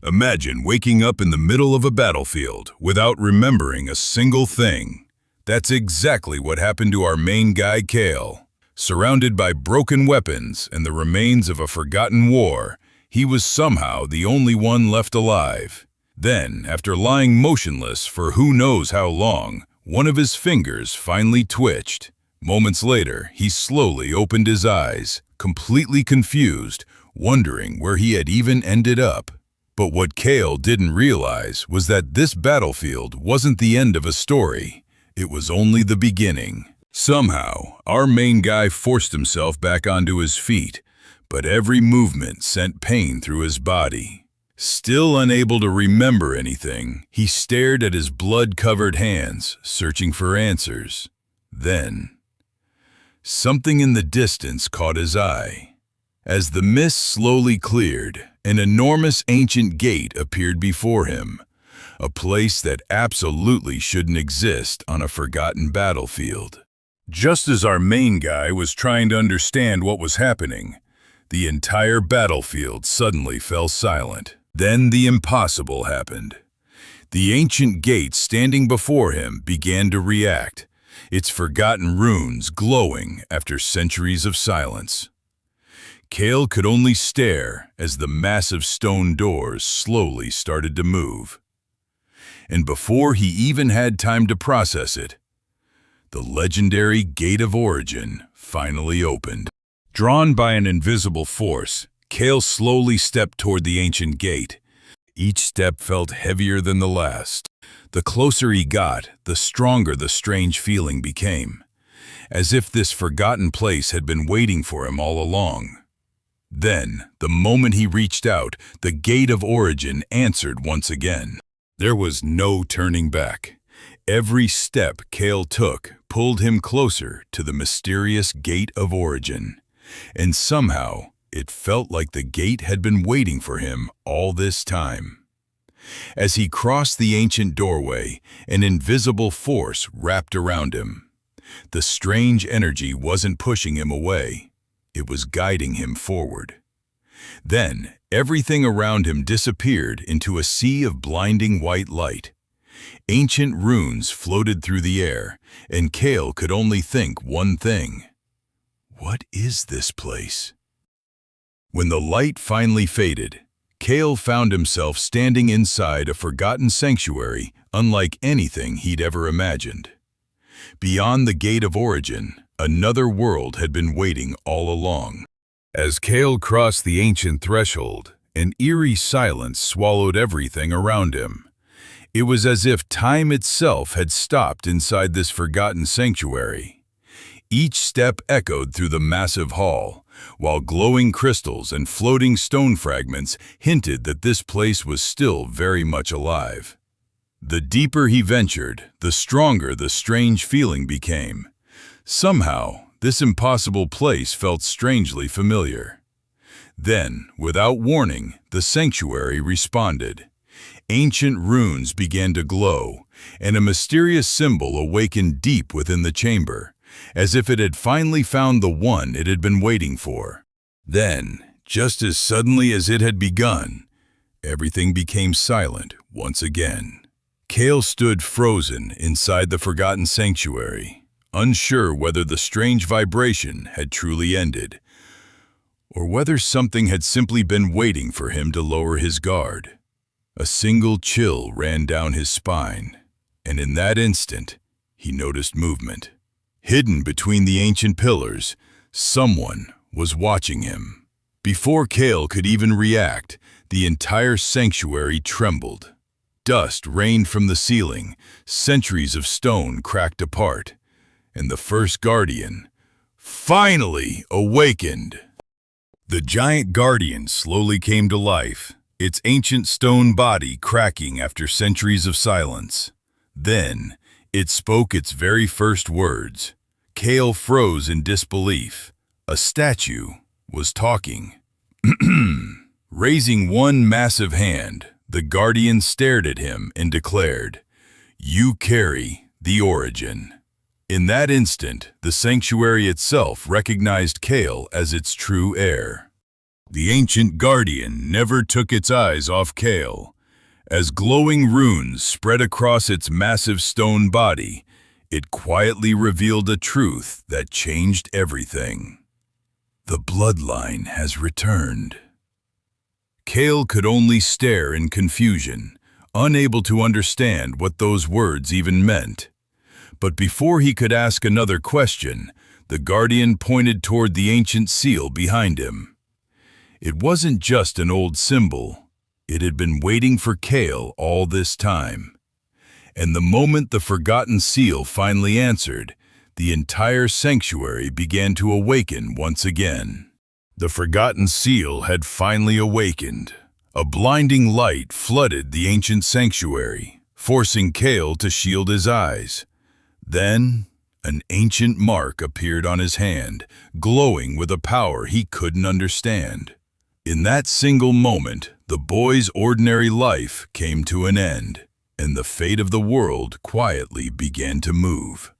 Imagine waking up in the middle of a battlefield without remembering a single thing. That's exactly what happened to our main guy, Kael. Surrounded by broken weapons and the remains of a forgotten war, he was somehow the only one left alive. Then, after lying motionless for who knows how long, one of his fingers finally twitched. Moments later, he slowly opened his eyes, completely confused, wondering where he had even ended up. But what Kael didn't realize was that this battlefield wasn't the end of a story. It was only the beginning. Somehow, our main guy forced himself back onto his feet, but every movement sent pain through his body. Still unable to remember anything, he stared at his blood-covered hands, searching for answers. Then, something in the distance caught his eye. As the mist slowly cleared, an enormous ancient gate appeared before him, a place that absolutely shouldn't exist on a forgotten battlefield. Just as our main guy was trying to understand what was happening, the entire battlefield suddenly fell silent. Then the impossible happened. The ancient gate standing before him began to react, its forgotten runes glowing after centuries of silence. Kael could only stare as the massive stone doors slowly started to move. And before he even had time to process it, the legendary Gate of Origin finally opened. Drawn by an invisible force, Kael slowly stepped toward the ancient gate. Each step felt heavier than the last. The closer he got, the stronger the strange feeling became, as if this forgotten place had been waiting for him all along. Then, the moment he reached out, the Gate of Origin answered once again. There was no turning back. Every step Kael took pulled him closer to the mysterious Gate of Origin, and somehow it felt like the gate had been waiting for him all this time. As he crossed the ancient doorway, an invisible force wrapped around him. The strange energy wasn't pushing him away. It was guiding him forward. Then, everything around him disappeared into a sea of blinding white light. Ancient runes floated through the air, and Kael could only think one thing. What is this place? When the light finally faded, Kael found himself standing inside a forgotten sanctuary unlike anything he'd ever imagined. Beyond the Gate of Origin, another world had been waiting all along. As Kael crossed the ancient threshold, an eerie silence swallowed everything around him. It was as if time itself had stopped inside this forgotten sanctuary. Each step echoed through the massive hall, while glowing crystals and floating stone fragments hinted that this place was still very much alive. The deeper he ventured, the stronger the strange feeling became. Somehow, this impossible place felt strangely familiar. Then, without warning, the sanctuary responded. Ancient runes began to glow, and a mysterious symbol awakened deep within the chamber, as if it had finally found the one it had been waiting for. Then, just as suddenly as it had begun, everything became silent once again. Kael stood frozen inside the forgotten sanctuary, unsure whether the strange vibration had truly ended, or whether something had simply been waiting for him to lower his guard. A single chill ran down his spine, and in that instant, he noticed movement. Hidden between the ancient pillars, someone was watching him. Before Kael could even react, the entire sanctuary trembled. Dust rained from the ceiling, centuries of stone cracked apart, and the first guardian finally awakened. The giant guardian slowly came to life, its ancient stone body cracking after centuries of silence. Then, it spoke its very first words. Kael froze in disbelief. A statue was talking. Raising one massive hand, the guardian stared at him and declared, "You carry the origin." In that instant, the sanctuary itself recognized Kael as its true heir. The ancient guardian never took its eyes off Kael. As glowing runes spread across its massive stone body, it quietly revealed a truth that changed everything. The bloodline has returned. Kael could only stare in confusion, unable to understand what those words even meant. But before he could ask another question, the guardian pointed toward the ancient seal behind him. It wasn't just an old symbol. It had been waiting for Kael all this time. And the moment the forgotten seal finally answered, the entire sanctuary began to awaken once again. The forgotten seal had finally awakened. A blinding light flooded the ancient sanctuary, forcing Kael to shield his eyes. Then, an ancient mark appeared on his hand, glowing with a power he couldn't understand. In that single moment, the boy's ordinary life came to an end, and the fate of the world quietly began to move.